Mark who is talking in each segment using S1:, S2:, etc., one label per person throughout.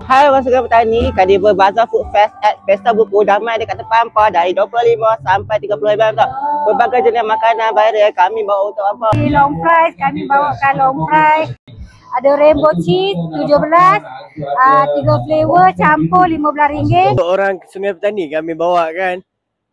S1: Hai orang Sungai Petani, Carnival Bazaar Food Fest at Pesta Buku damai dekat depan hampa dari 25 sampai 30 tau. Pelbagai jenis makanan viral kami bawa untuk hampa.
S2: Long fries, kami bawakan long fries. Ada rainbow cheese 17, 3 flavor campur RM15.
S3: Untuk orang Sungai Petani kami bawakan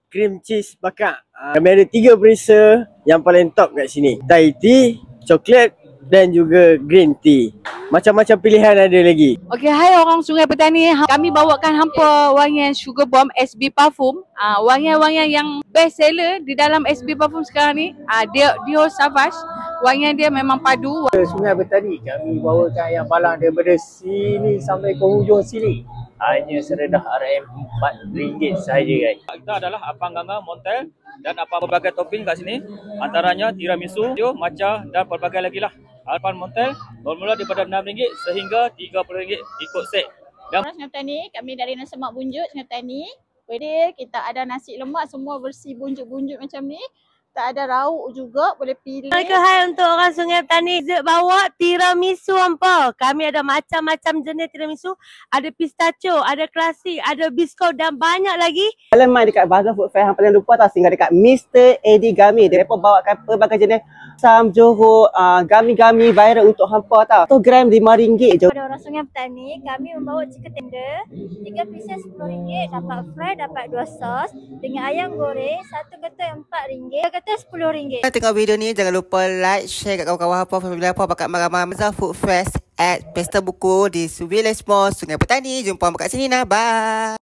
S3: cream cheese bakar. Kami ada 3 perisa yang paling top kat sini. Thai tea, coklat dan juga green tea. Macam-macam pilihan ada lagi.
S4: Okey, hai orang Sungai Petani. Kami bawakan hampa wangian Sugar Bomb SB Parfum. Wangian-wangian yang best seller di dalam SB Parfum sekarang ni. Dia Dior Savage. Wangian dia memang padu.
S5: Sungai Petani kami bawakan yang palang daripada sini sampai ke hujung sini. Hanya serendah RM4 sahaja guys.
S6: Kita adalah Apam Ganga Montel dan apa berbagai topping kat sini. Antaranya tiramisu, matcha dan pelbagai lagi lah. Apam Montel bermula daripada RM6 sehingga RM30 ikut set. Dan
S7: Sungai Petani, kami dari Nasi Lemak Bunjut Sungai Petani. Jadi kita ada nasi lemak semua bersih bunjut-bunjut macam ni. Tak ada rauk juga, boleh pilih.
S2: Hai untuk orang Sungai Petani. Zek bawa tiramisu hampa. Kami ada macam-macam jenis tiramisu. Ada pistachio, ada klasik, ada biskut dan banyak lagi.
S1: Kalau main dekat Bazaar Food Fest, hampa jangan lupa tau singgah dekat Mr. Eddie Gummy. Dia bawakan pelbagai jenis Sam Johor gummy-gummy viral untuk hampa tau. 1 gram RM5 je.
S2: Pada orang Sungai Petani, kami membawa chicken tender. 3 pieces RM10, dapat fry, dapat 2 sos. Dengan ayam goreng, 1 ketul RM4, 2 ketul RM10.
S1: Tengok video ni jangan lupa like, share kat kawan-kawan hampa, family hampa bakat marah-marah Bazaar Food Fest at Pesta Buku di Subiles Mall Sungai Petani. Jumpa hampa kat sini nah. Bye.